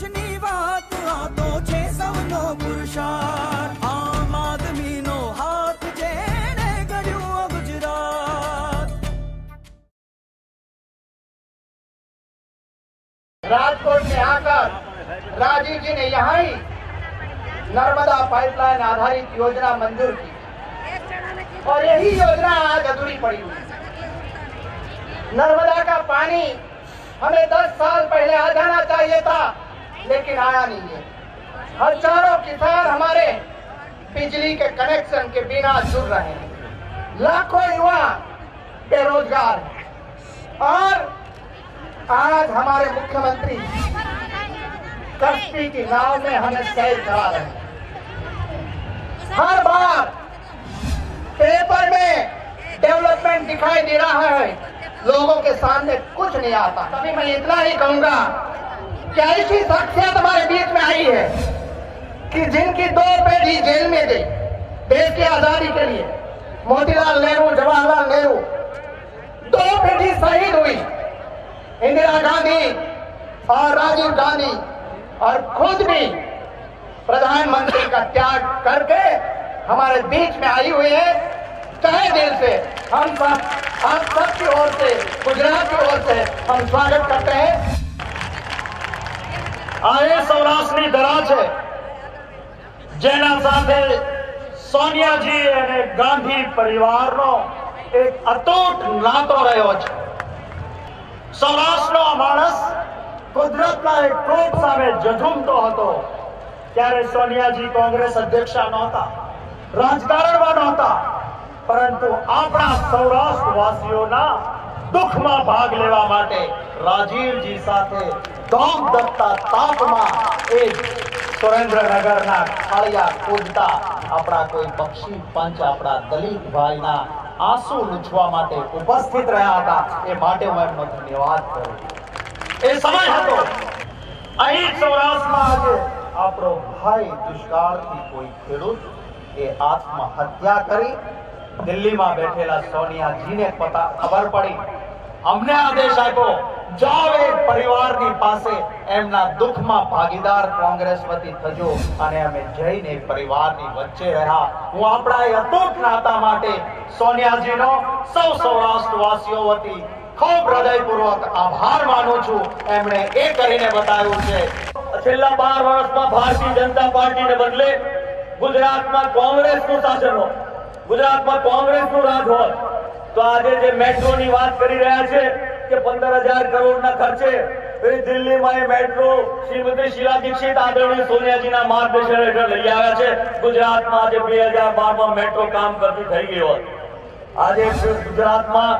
પક્ષની વાત આ તો છે સૌનો પુરુષાર્થ આમ આદમીનો હાથ જેણે ઘડ્યું આ ગુજરાત। राजकोट में आकर राजीव जी ने यहाँ ही नर्मदा पाइपलाइन आधारित योजना मंजूर की और यही योजना आज अधूरी पड़ी हुई। नर्मदा का पानी हमें 10 साल पहले आ जाना चाहिए था, लेकिन आया नहीं है। हजारों किसान हमारे बिजली के कनेक्शन के बिना जुड़ रहे हैं, लाखों युवा बेरोजगार हैं और आज हमारे मुख्यमंत्री कश्ती की नाव में हमें सैर करा रहे हैं। हर बार पेपर में डेवलपमेंट दिखाई दे रहा है, लोगों के सामने कुछ नहीं आता। तभी मैं इतना ही कहूंगा कि ऐसी शख्सियत हमारे बीच में आई है कि जिनकी 2 पीढ़ी जेल में गई देश की आजादी के लिए। मोतीलाल नेहरू, जवाहरलाल नेहरू, 2 पीढ़ी शहीद हुई। इंदिरा गांधी और राजीव गांधी और खुद भी प्रधानमंत्री का त्याग करके हमारे बीच में आई हुई है। तहे दिल से हम सब आप सबकी ओर से, गुजरात की ओर से हम स्वागत करते हैं। आए सौराष्ट्रनी धरा છે જેના સાથે સોનિયાજી અને ગાંધી પરિવારનો એક અતૂટ નાતો રહ્યો છે। સૌરાષ્ટ્રનો માણસ કુદરતના એક કોપ સામે ઝઝૂમતો હતો ત્યારે સોનિયાજી કોંગ્રેસ અધ્યક્ષા નહોતા, રાજકારણમાં નહોતા, પરંતુ આપણા સૌરાષ્ટ્રવાસીઓના દુઃખમાં ભાગ લેવા માટે રાજીવજી સાથે ધોકધકતા તાપમાં એ સુરેન્દ્રનગરના ખાળિયા કૂદતા આપણા કોઈ બક્ષી પંચ આપણા દલિત ભાઈના આંસુ લૂછવા માટે ઉપસ્થિત રહ્યા હતા। એ માટે હું એમનો ધન્યવાદ કરું। એ સમય હતો અહીં સૌરાષ્ટ્રમાં આજે આપણો ભાઈ દુષ્કાળથી કોઈ ખેડૂત એ આત્મહત્યા કરી। દિલ્હીમાં બેઠેલા સોનિયાજીને ખબર પડી, અમને આદેશ આપ્યો જાઓ એ પરિવારની પાસે એમના દુઃખમાં ભાગીદાર કોંગ્રેસ વતી થજો અને અમે જઈને પરિવારની વચ્ચે રહ્યા। હું આપણા એ અતૂટ નાતા માટે સોનિયાજીનો સૌ સૌરાષ્ટ્રવાસીઓ વતી ખૂબ હૃદયપૂર્વક આભાર માનું છું। એમણે એ કરીને બતાવ્યું છે છેલ્લા 12 વર્ષમાં ભારતીય જનતા પાર્ટીને બદલે ગુજરાતમાં કોંગ્રેસનું શાસન હોય, ગુજરાતમાં કોંગ્રેસનું રાજ હોય તો આજે જે મેટ્રોની વાત કરી રહ્યા છે કે 15,000 કરોડના ખર્ચે દિલ્હીમાં એ મેટ્રો શ્રીમતી શીલા દીક્ષિત આદરણીય સોનિયાજીના માર્ગદર્શન હેઠળ લઈ આવ્યા છે। ગુજરાતમાં આજે 2012માં મેટ્રો કામ કરતી થઈ ગઈ હોત। આજે ગુજરાતમાં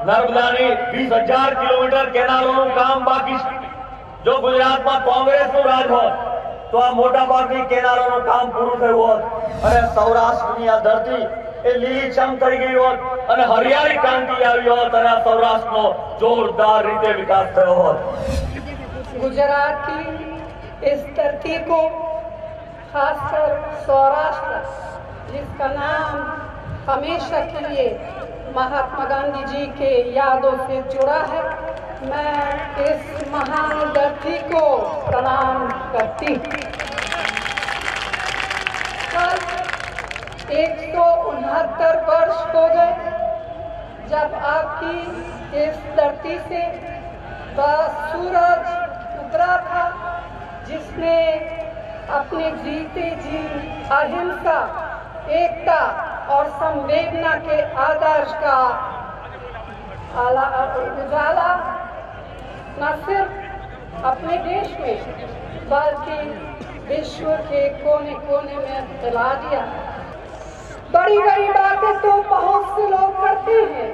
નર્મદાની 20,000 કિલોમીટર કેનાલોનું કામ બાકી છે। જો ગુજરાતમાં કોંગ્રેસનું રાજ હોત તો આ મોટા ભાગની કેનાલોનું કામ પૂરું થયું હોત અને સૌરાષ્ટ્રની આ ધરતી એ લીલીછમ થઈ ગઈ હોત અને હરિયાળી ક્રાંતિ આવી હોત અને આ સૌરાષ્ટ્રનો જોરદાર રીતે વિકાસ થયો હોત। गुजरात की इस धरती को, खासकर सौराष्ट्र, जिसका नाम हमेशा के लिए महात्मा गांधी जी के यादों से जुड़ा है, मैं इस महान धरती को प्रणाम करती हूँ। 169 वर्ष हो गए जब आपकी इस धरती से सूरज उतरा था, जिसने अपने जीते जी अहिंसा, एकता और संवेदना के आदर्श का उजाला न सिर्फ अपने देश में बल्कि विश्व के कोने कोने में फैला दिया। बड़ी बड़ी बातें तो बहुत से लोग करते हैं,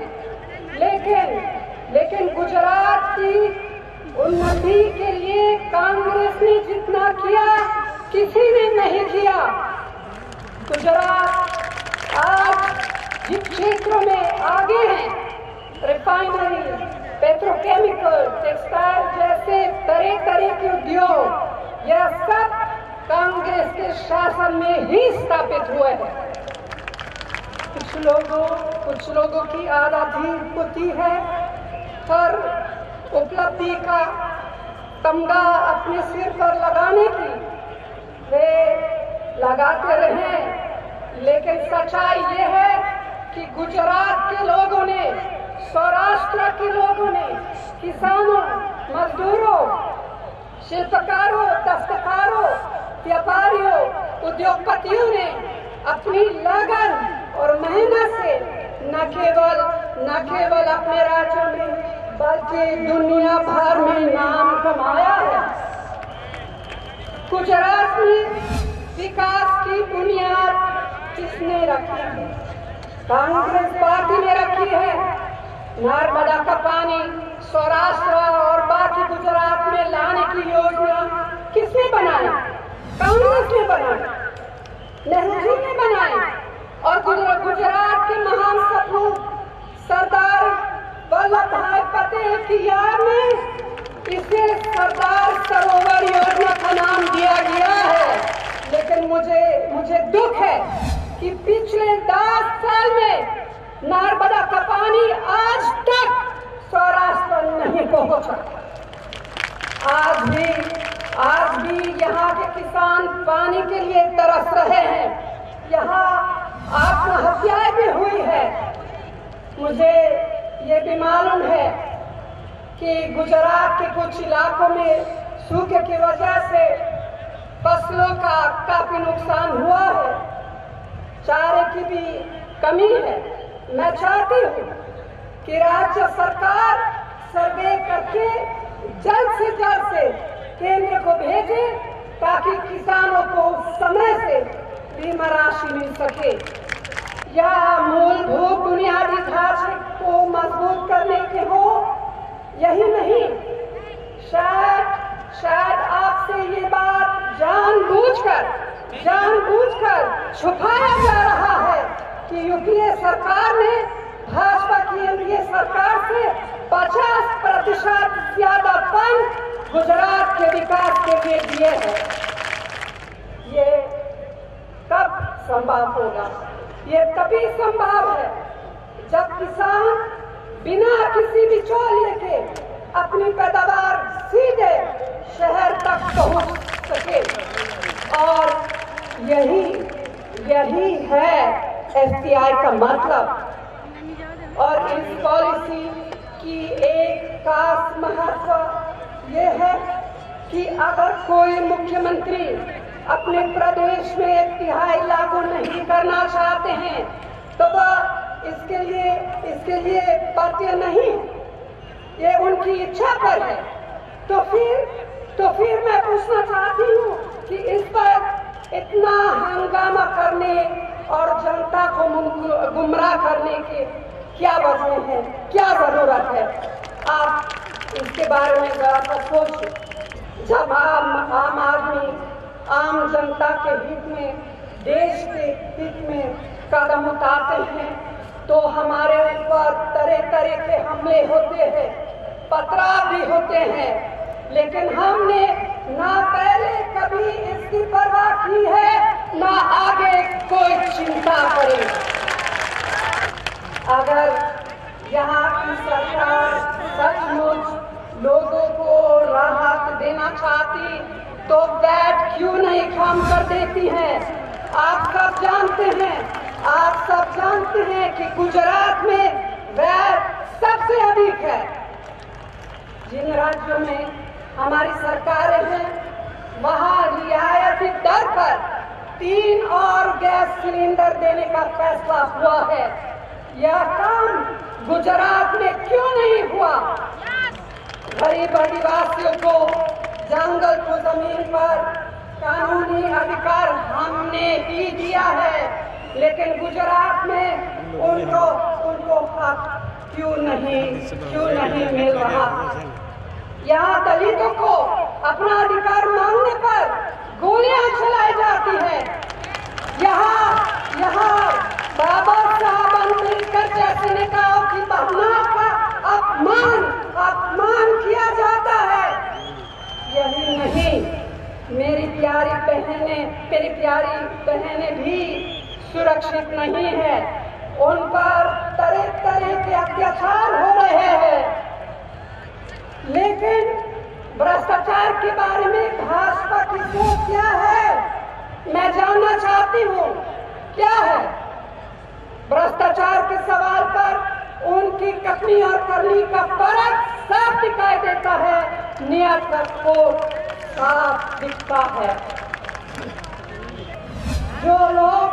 लेकिन गुजरात की उन्नति के लिए कांग्रेस ने जितना किया किसी ने नहीं किया। गुजरात आज जिन क्षेत्रों में आगे है, रिफाइनरी, पेट्रोकेमिकल, टेक्सटाइल जैसे तरह तरह के उद्योग, यह सब कांग्रेस के शासन में ही स्थापित हुए हैं। कुछ लोगों की आदत ही होती है हर उपलब्धि का तमगा अपने सिर पर लगाने की वे लगाते रहे, लेकिन सच्चाई ये है कि गुजरात के लोगों ने, सौराष्ट्र के लोगों ने, किसानों, मजदूरों, शिल्पकारों, दस्तकारों, व्यापारियों, उद्योगपतियों ने अपनी लगन और मेहनत से न केवल अपने राज्य में बल्कि दुनिया भर में नाम कमाया है। गुजरात में विकास की बुनियाद किसने रखी है? कांग्रेस पार्टी ने रखी है। नर्मदा का पानी सौराष्ट्र और बाकी गुजरात में लाने की योजना किसने बनाई? कांग्रेस ने बनाई, नेहरू जी ने बनाई। और गुजरात के महान सपूत सरदार वल्लभ भाई पटेल की याद में इसे सरदार सरोवर योजना का नाम दिया गया है। लेकिन मुझे दुख है कि पिछले 10 साल में नर्मदा का पानी आज तक सौराष्ट्र नहीं पहुंचा। आज भी यहाँ के किसान पानी के लिए तरस रहे हैं। यहाँ आत्महत्याएं भी हुई है। मुझे ये भी मालूम है कि गुजरात के कुछ इलाकों में सूखे की वजह से फसलों का काफी नुकसान हुआ है, चारे की भी कमी है। मैं चाहती हूँ कि राज्य सरकार सर्वे करके जल्द से केंद्र को भेजे ताकि किसानों को समय से बीमा राशि मिल सके। यह मूलभूत बुनियादी ढांचे को मजबूत करने के हो, यही नहीं, शायद आपसे ये बात जानबूझकर छुपाया जा रहा है कि यूपीए सरकार ने भाजपा की एनडीए सरकार से 50% ज्यादा फंड गुजरात के विकास के लिए दिए हैं। ये कब संभव होगा? ये तभी संभव है जब किसान बिना किसी बिचौलिए के अपनी पैदावार सीधे शहर तक पहुंच सके। और यही है एफटीआई का मतलब। और इस पॉलिसी की एक खास महत्व यह है कि अगर कोई मुख्यमंत्री अपने प्रदेश में एफटीआई लागू नहीं करना चाहते हैं तो वह इसके लिए बाध्य नहीं, ये उनकी इच्छा पर है। तो फिर मैं पूछना चाहती हूँ कि इस पर इतना हंगामा करने और जनता को गुमराह करने के क्या वजह है, क्या जरूरत है? आप इसके बारे में जरा सोचिए। जब आम आदमी आम जनता के हित में, देश के हित में कदम उठाते हैं तो हमारे ऊपर तरह के हमले होते हैं, पथराव भी होते हैं, लेकिन हमने ना पहले कभी इसकी परवाह की है ना आगे कोई चिंता करे। अगर यहाँ की सरकार सचमुच लोगों को राहत देना चाहती तो वैट क्यों नहीं कम कर देती है? आप सब जानते हैं कि गुजरात में वैट सबसे अधिक है। जिन राज्यों में हमारी सरकारें हैं वहाँ रियायती दर पर 3 और गैस सिलेंडर देने का फैसला हुआ है। यह काम गुजरात में क्यों नहीं हुआ? गरीब आदिवासियों को जंगल को जमीन पर कानूनी अधिकार हमने ही दिया है, लेकिन गुजरात में उनको हक क्यों नहीं मिल रहा? यहाँ दलितों को अपना अधिकार मांगने पर गोलियां चलाई जाती है। यहाँ बाबा साहब अम्बेडकर जैसे नेताओं की भावनाओं का अपमान किया जाता है। यही नहीं, मेरी प्यारी बहनें भी सुरक्षित नहीं है। उन पर तरह के अत्याचार हो रहे हैं। लेकिन भ्रष्टाचार की सोच क्या है, मैं जानना चाहती हूँ। क्या है? भ्रष्टाचार के सवाल पर उनकी कथनी और करनी का फर्क साफ दिखाई देता है, नियत को साफ दिखता है। जो लोग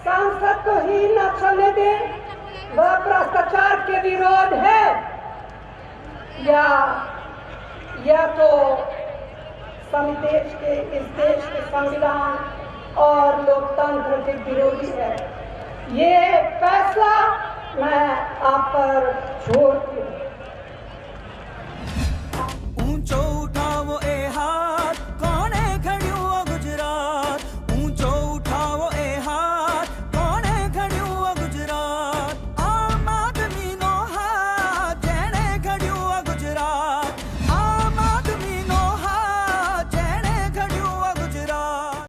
सांसद को ही न चलने दे, वह भ्रष्टाचार के विरोध है या तो इस देश के संविधान और लोकतंत्र के विरोधी है। ये फैसला मैं आप पर छोड़ती हूँ।